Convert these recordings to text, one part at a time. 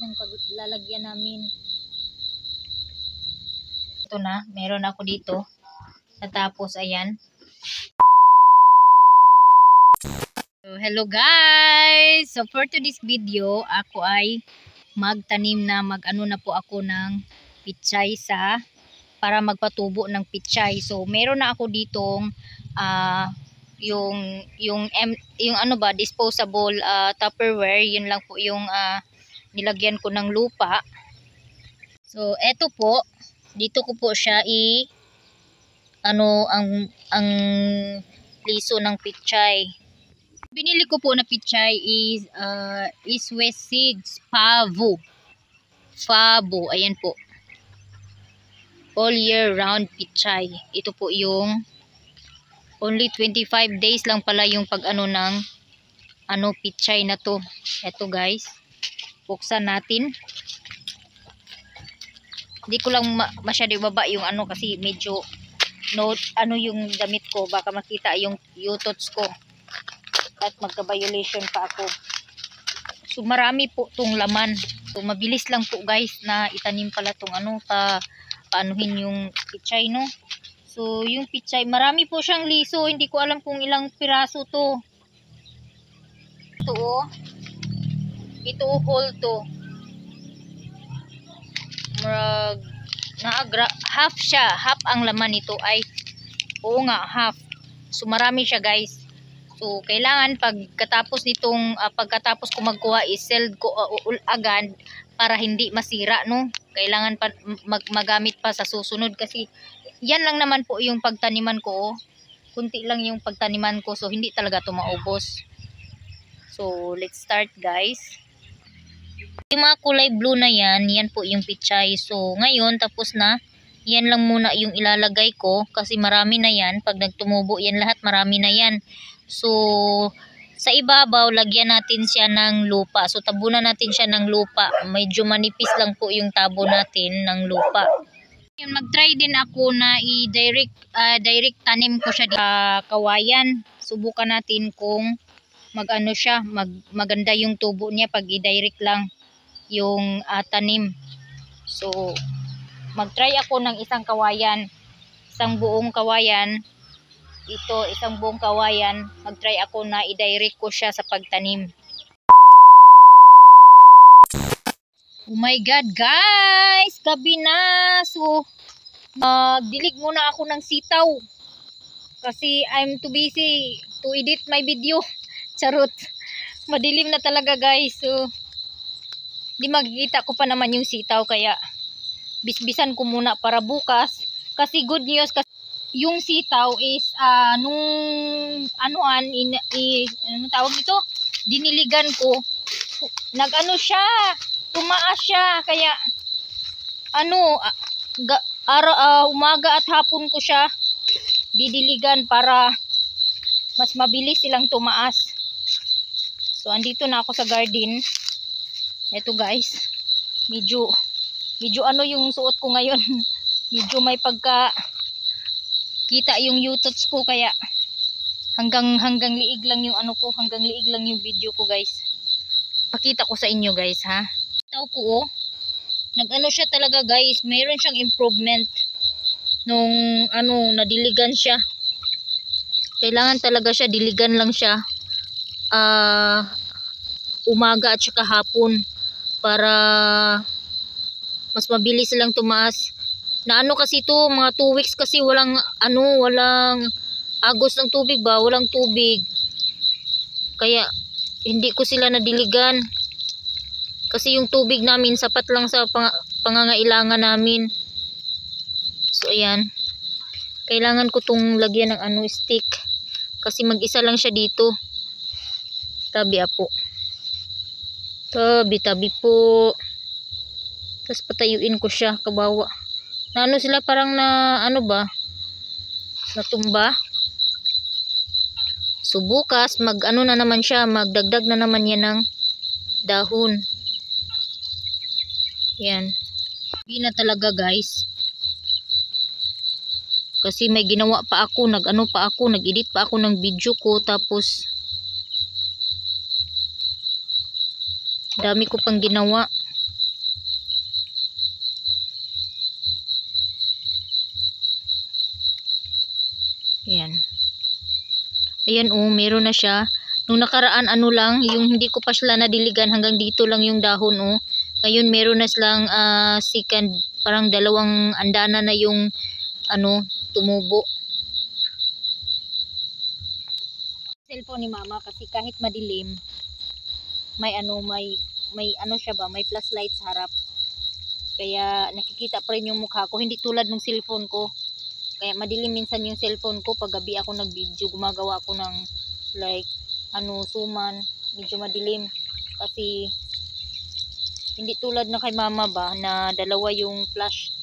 ng paglalagyan namin. Ito na, meron ako dito. Natapos, ayan. So, hello guys! So for today's video, ako ay magtanim na, mag-ano na po ako ng pichay para magpatubo ng pichay. So meron na ako ditong yung ano ba, disposable Tupperware. Yun lang po yung nilagyan ko ng lupa. So eto po, dito ko po siya ang liso ng pichay. Binili ko po na pichay is West Seeds Favo. Ayan po. All year round pichay. Ito po yung only 25 days lang pala yung pag-ano ng pichay na to. Ito guys. Buksan natin. Hindi ko lang masyado ibaba yung kasi medyo yung damit ko. Baka makita yung utots ko. At magka-violation pa ako. So marami po tong laman. So mabilis lang po guys na itanim pala tong paanuhin yung pichay, no. So yung pichay, marami po siyang liso. Hindi ko alam kung ilang piraso to. Ito whole to. Half siya. Half ang laman nito ay half. So marami siya guys. So kailangan pagkatapos ko magkuha i-sell ko agad para hindi masira, no. Kailangan pa magamit pa sa susunod kasi yan lang naman po yung pagtaniman ko. Kunti lang yung pagtaniman ko, so hindi talaga to maubos. So let's start guys. Yung mga kulay blue na yan po yung pichay. So ngayon tapos na. Yan lang muna yung ilalagay ko kasi marami na yan. Pag nagtumubo yan lahat, marami na yan. So sa ibabaw lagyan natin siya ng lupa. So tabunan natin siya ng lupa. Medyo manipis lang po yung tabo natin ng lupa. Mag-try din ako na direct tanim ko siya kawayan. Subukan natin kung maganda yung tubo niya pag i-direct lang yung tanim. So mag-try ako ng isang kawayan, isang buong kawayan. Isang buong kawayan, mag-try ako na i-direct ko siya sa pagtanim. Oh my god guys, gabi na. So dilig muna ako ng sitaw kasi I'm too busy to edit my video. Charot, madilim na talaga guys. So di makikita ko pa naman yung sitaw, kaya bisbisan ko muna para bukas. Kasi good news, kasi yung sitaw is tawag ito, diniligan ko, siya, tumaas siya, kaya umaga at hapon ko siya didiligan para mas mabilis silang tumaas. So andito na ako sa garden. Eto guys, medyo yung suot ko ngayon. Medyo may pagka kita yung utots ko, kaya hanggang liig lang yung hanggang liig lang yung video ko guys. Pakita ko sa inyo guys ha. Tao ko siya talaga guys, mayroon siyang improvement nung nadiligan siya. Kailangan talaga siya diligan lang siya umaga at saka hapon para mas mabilis silang tumaas. Na kasi ito, mga 2 weeks kasi walang agos ng tubig ba, walang tubig. Kaya hindi ko sila nadiligan. Kasi yung tubig namin sapat lang sa pangangailangan namin. So ayan. Kailangan ko tong lagyan ng stick. Kasi mag-isa lang siya dito. Tabi po. Tabi po. Tapos patayuin ko siya, kabawa. Sila parang natumba. So bukas na naman siya, magdagdag na naman yan ng dahon. Yan. Hindi na talaga guys. Kasi may ginawa pa ako, nag-edit pa ako ng video ko, tapos dami ko pang ginawa. Ayan. Ayan oh, meron na siya. Nung nakaraan ano lang, yung hindi ko pa sila nadiligan hanggang dito lang yung dahon oh. Ngayon meron na silang second, parang dalawang andana na yung ano, tumubo. Cellphone ni mama kasi kahit madilim, may ano, may ano siya ba, may flashlight sa harap. Kaya nakikita pa rin yung mukha ko, hindi tulad ng cellphone ko. Kaya madilim minsan yung cellphone ko pag gabi ako nag-video, gumagawa ako ng like ano, suman, medyo madilim kasi hindi tulad na kay mama ba na dalawa yung flash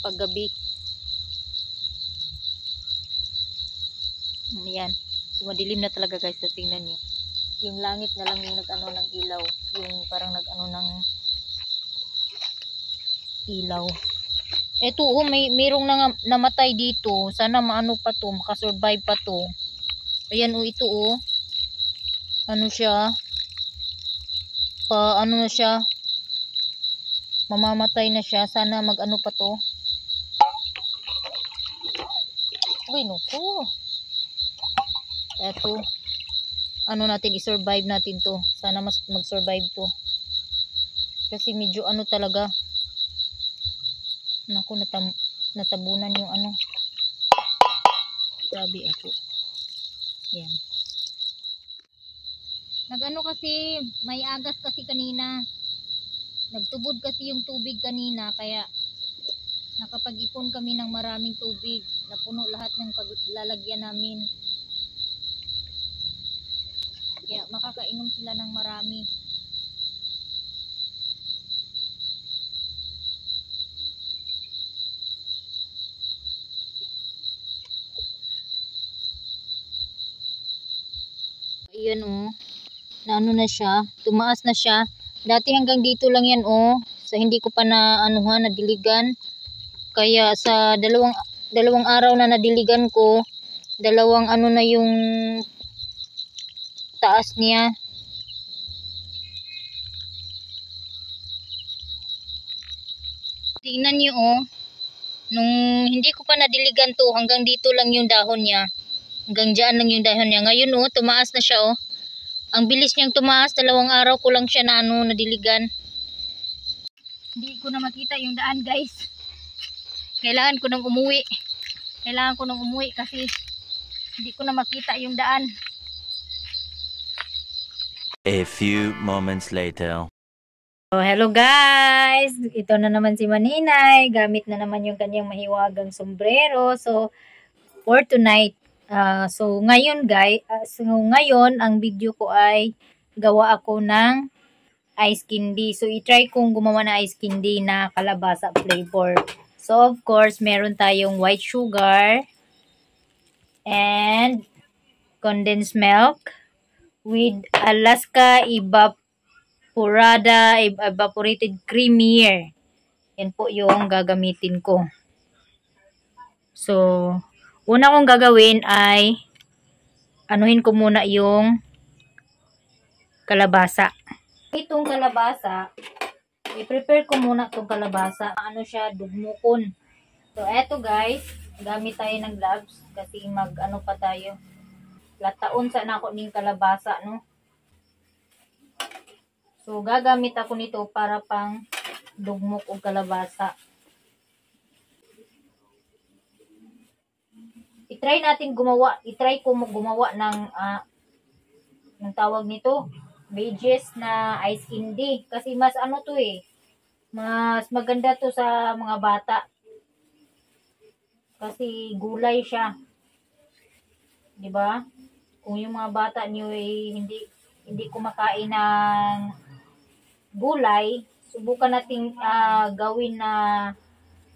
pag gabi. Ayan. So, madilim na talaga guys. So, tingnan nyo. Yung langit na lang yung nag-ano ng ilaw. Yung parang nag-ano ng ilaw. Eto oh, mayroong namatay dito. Sana maano pa to, makasurvive pa to. Ayan oh, ito oh. Ano siya? Ano na siya? Mamamatay na siya. Sana mag-ano pa to. Uy, no po. Eto. Ano natin, i-survive natin to. Sana mag-survive to. Kasi medyo ano talaga. Naku, natabunan yung ano. Grabe ako. Yan. Nagano kasi, may agas kasi kanina. Nagtubod kasi yung tubig kanina. Kaya nakapag-ipon kami ng maraming tubig. Napuno lahat ng paglalagyan namin. Kaya makakainom sila ng marami. Ayan oh. Na ano na siya. Tumaas na siya. Dati hanggang dito lang yan oh. Sa hindi ko pa na anuhan, nadiligan. Kaya sa dalawang araw na nadiligan ko, dalawang ano na yung taas niya. Tingnan niyo oh. Nung hindi ko pa nadiligan to, hanggang dito lang yung dahon niya. Hanggang dyan lang yung dahon niya. Ngayon oh, tumaas na siya oh. Ang bilis niyang tumaas, dalawang araw ko lang siya na ano, nadiligan. Hindi ko na makita yung daan guys. Kailangan ko nang umuwi. Kailangan ko nang umuwi kasi hindi ko na makita yung daan. A few moments later. So, hello guys! Ito na naman si Maninay. Gamit na naman yung kanyang mahiwagang sombrero. So, for tonight. So, ngayon guys, ngayon ang video ko ay gawa ako ng ice candy. So, i-try kong gumawa ng ice candy na kalabasa flavor. So, of course, meron tayong white sugar and condensed milk with Alaska evaporated creamier. Yan po yung gagamitin ko. So, una kong gagawin ay anuhin ko muna yung kalabasa. Itong kalabasa, i-prepare ko muna itong kalabasa. Ano siya, dugmukon. So, eto guys, gamit tayo ng gloves kasi mag-ano pa tayo. Lataon sa nako ning kalabasa, no? So, gagamit ako nito para pang dugmok o kalabasa. I-try ko gumawa ng tawag nito, pages na ice candy. Kasi mas ano to eh, mas maganda to sa mga bata. Kasi gulay siya. 'Di ba? Kung yung mga bata niyo ay hindi kumakain ng gulay, subukan nating gawin na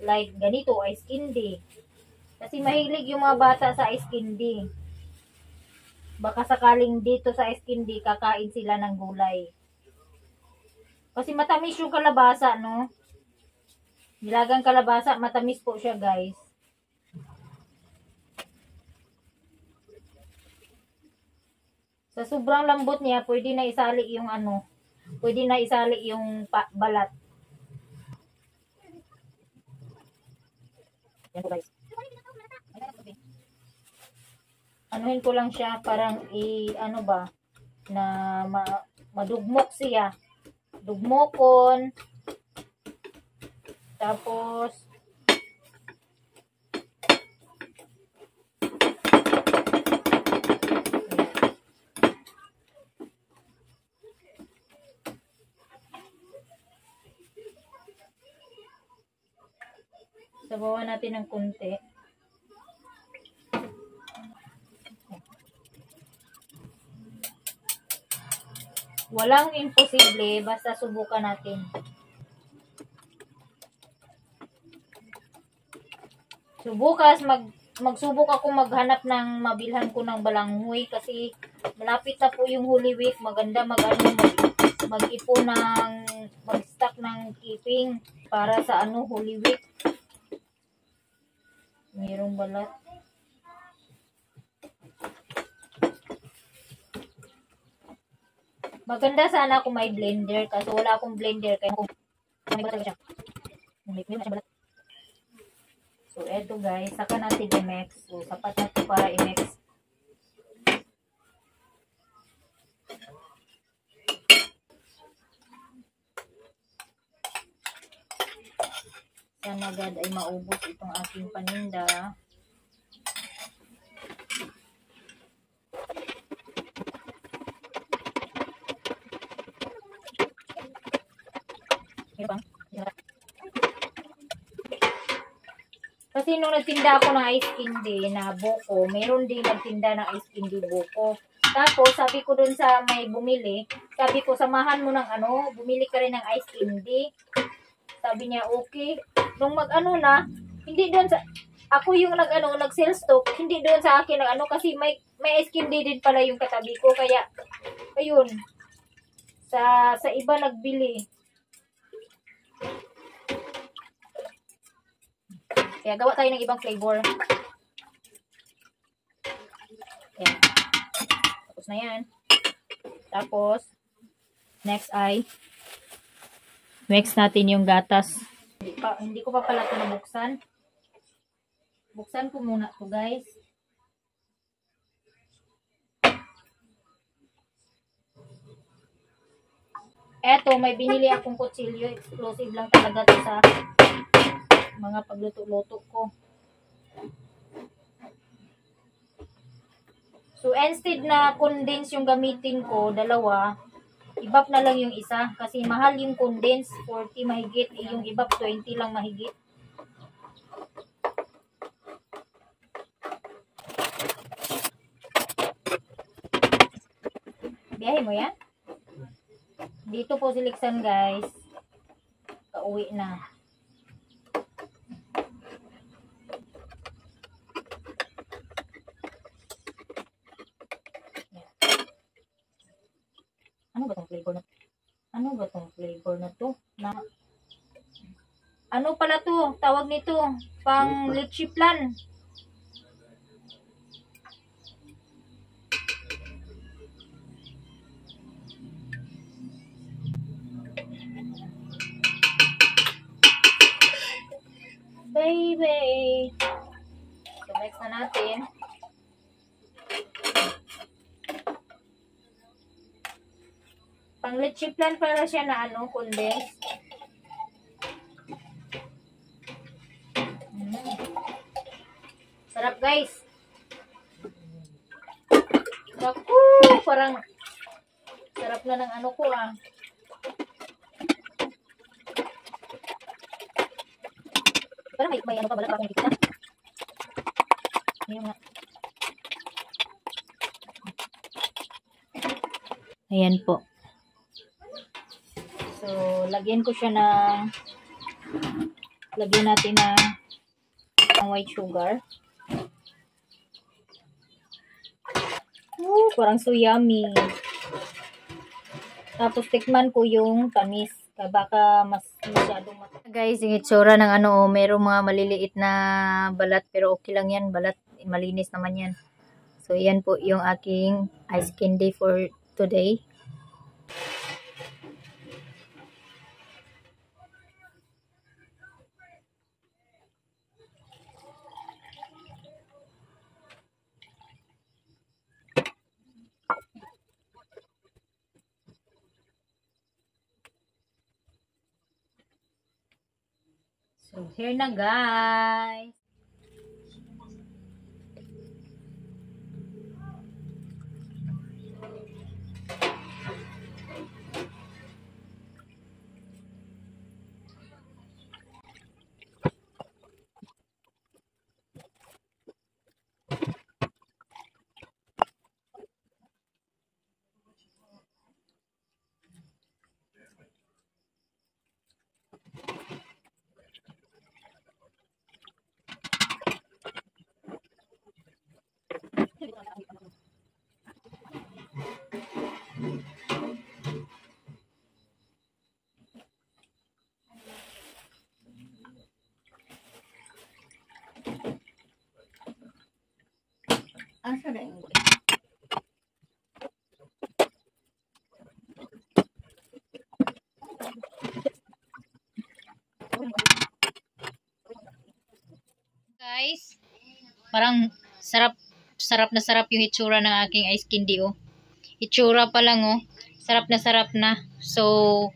like ganito, ice candy. Kasi mahilig yung mga bata sa ice candy. Baka sakaling dito sa ice candy, kakain sila ng gulay. Kasi matamis yung kalabasa, no? Nilagang kalabasa, matamis po siya, guys. Sa sobrang lambot niya, pwede na isali yung ano, pwede na isali yung balat. Yan po guys. anuhin ko lang siya, parang ano ba, na madugmok siya. Dugmokon. Tapos, sabawan natin ng konti. Walang imposible, basta subukan natin. So bukas magsubok ako maghanap ng mabilhan ko ng balanghoy kasi malapit na po yung Holy Week. Maganda mag-ipon ng mag-stock ng keeping para sa Holy Week. Mayroong balat. Maganda sana kung may blender kasi wala akong blender kaya may balat siya. So eto guys, saka natin i-mix. So sapat na ito para i-mix. Sana agad ay maubos itong aking paninda. Kasi nung nagtinda ako ng ice candy na buko, meron din nagtinda ng ice candy buko. Tapos, sabi ko dun sa may bumili, sabi ko, samahan mo ng bumili ka rin ng ice candy. Sabi niya, okay. Nung na, hindi dun sa, ako yung nag-sell stock, hindi dun sa akin kasi may ice candy din pala yung katabi ko. Kaya, ayun, sa iba nagbili. Kaya gawa tayo ng ibang flavor. Ayan. Tapos na yan. Tapos, next ay, mix natin yung gatas. Hindi ko pa pala ito nabuksan. Buksan ko muna ito guys. Eto, may binili akong kutsilyo. Exclusive lang talaga ito sa mga pagluto-luto ko. So, instead na condense yung gamitin ko, dalawa, ibap na lang yung isa. Kasi mahal yung condense, 40 mahigit. Yung ibap, 20 lang mahigit. Biyahe mo yan? Dito po si Lixan guys. Kauwi na. Ano ba tong flavor na? Ano ba tong flavor na to? Ano pala to? Tawag nito, pang lychee plan. Baby. So, next na natin. Pang lychee plan para siya na condense. Sarap guys. Naku, parang sarap na ng ko ah. Parang may pa balat pa akong nakikita. Ayan nga. Ayan po. So, lagyan natin ng white sugar. Parang so yummy. Tapos, tikman ko yung tamis. Baka mas masyadong guys, yung itsura ng mayroong mga maliliit na balat. Pero okay lang yan. Balat, malinis naman yan. So, yan po yung aking ice candy for today. So, here na guys. Asa na yung guys, parang sarap na sarap yung itsura ng aking ice candy oh. Itsura pa lang oh. Sarap na. So,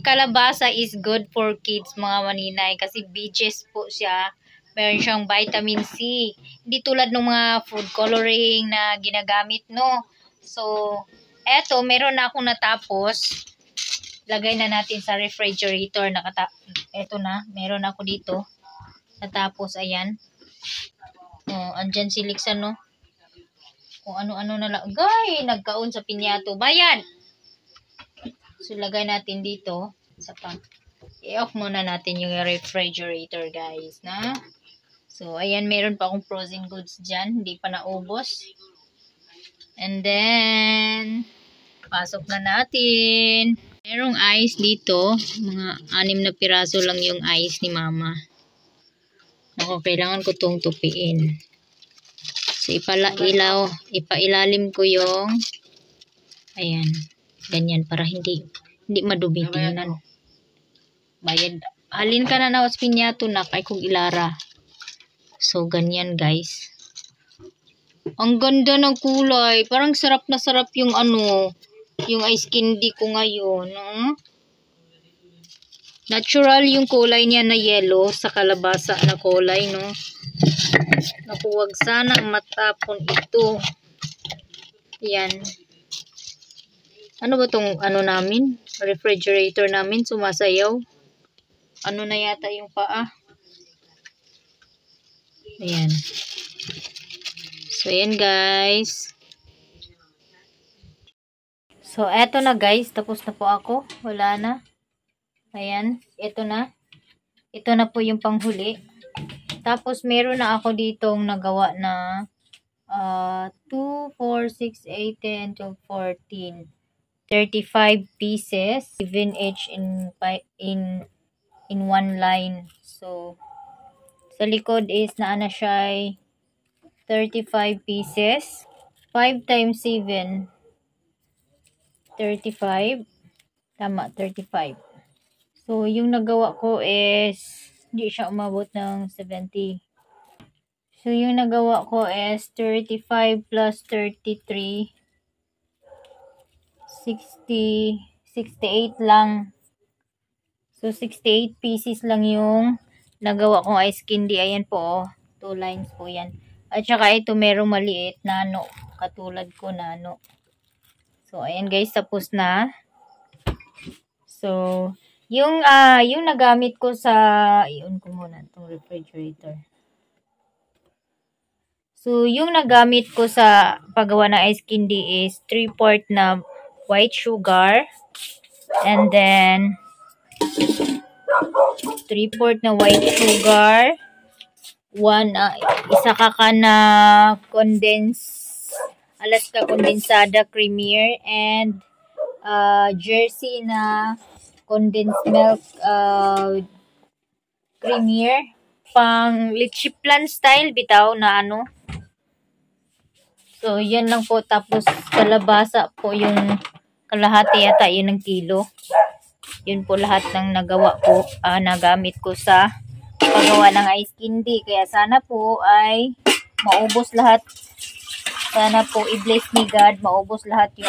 kalabasa is good for kids mga maninay kasi beaches po siya. Meron siyang vitamin C. Hindi tulad ng mga food coloring na ginagamit no. So, eto meron na akong natapos. Lagay na natin sa refrigerator. Eto na, meron ako dito. Natapos, ayan. Oh, andyan si Lixan no. Kung ano-ano na lang. Gay, nagkaon sa pinyato. Bayan! So, lagay natin dito. Isa pa. I-off muna natin yung refrigerator, guys, na. So, ayan, meron pa akong frozen goods dyan. Hindi pa naubos. And then, pasok na natin. Merong ice dito. Mga 6 na piraso lang yung ice ni mama. Ako, kailangan ko itong tupiin. So, ipailalim ko yung ayan, ganyan para hindi madumi tingnan. Bayad. Halin ka na nawas pinyato na kay kong ilara. So, ganyan guys. Ang ganda ng kulay. Parang sarap na sarap yung yung ice candy ko ngayon. Natural yung kulay niya na yellow sa kalabasa na kulay, no? Naku, wag sanang matapon ito. Yan. Ano ba tong namin? Refrigerator namin sumasayaw. Ano na yata yung paa? Ayan. So, ayan guys. So, eto na guys. Tapos na po ako. Wala na. Ayan. Eto na. Ito na po yung panghuli. Tapos, meron na ako ditong nagawa na 2, 4, 6, 8, 10, 12, 14. 35 pieces. Even each in one line. So, sa likod is naana siya 35 pieces. 5 times 7. 35. Tama, 35. So, yung nagawa ko is hindi siya umabot ng 70. So, yung nagawa ko is 35 plus 33. 68 lang. So, 68 pieces lang yung nagawa kong ice candy. Ayan po, 2 lines po yan. At saka ito, merong maliit na katulad ko na So, ayan guys, tapos na. So, yung nagamit ko sa, iyon ko muna itong refrigerator. So, yung nagamit ko sa paggawa ng ice candy is 3/4 na white sugar. And then, 3/4 na white sugar. Isa ka na Alaska condensada creamier. And, Jersey na condensed milk creamier. Pang lychee plan style bitaw na So, yan lang po. Tapos, kalabasa po yung kalahati yata yun ng kilo. Yun po lahat ng nagamit ko sa paggawa ng ice candy. Kaya sana po ay maubos lahat. Sana po i-bless ni God. Maubos lahat yung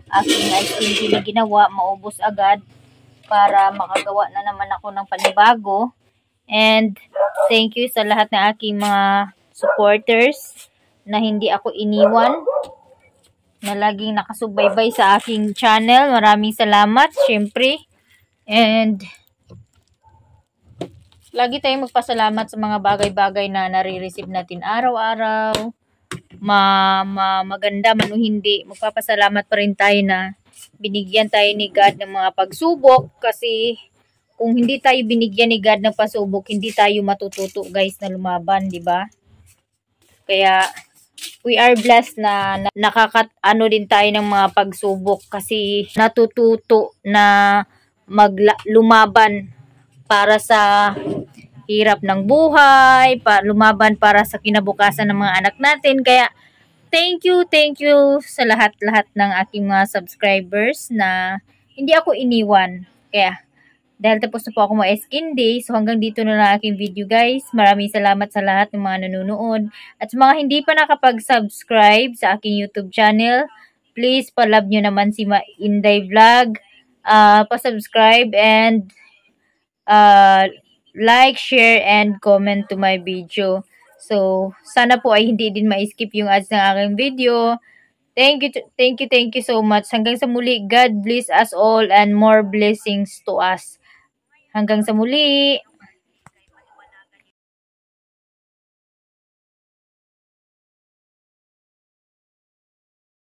aking ice candy na ginawa. Maubos agad. para makagawa na naman ako ng panibago. And thank you sa lahat ng aking mga supporters na hindi ako iniwan, na laging nakasubaybay sa aking channel. Maraming salamat, syempre. And lagi tayong magpasalamat sa mga bagay-bagay na nare-receive natin araw-araw. Maganda man o hindi, magpapasalamat pa rin tayo na binigyan tayo ni God ng mga pagsubok, kasi kung hindi tayo binigyan ni God ng pasubok, hindi tayo matututo guys na lumaban, di ba? Kaya we are blessed na nakakatano din tayo ng mga pagsubok, kasi natututo na lumaban para sa hirap ng buhay, lumaban para sa kinabukasan ng mga anak natin. Kaya thank you sa lahat-lahat ng aking mga subscribers na hindi ako iniwan. Kaya dahil tapos na po ako ma-skin day, so hanggang dito na lang aking video guys. Maraming salamat sa lahat ng mga nanonood. At sa mga hindi pa nakapag-subscribe sa aking YouTube channel, please palove nyo naman si Inday Vlog. Pa-subscribe and like, share, and comment to my video. So, sana po ay hindi din ma-skip yung ads ng aking video. Thank you so much. Hanggang sa muli, God bless us all and more blessings to us. Hanggang sa muli.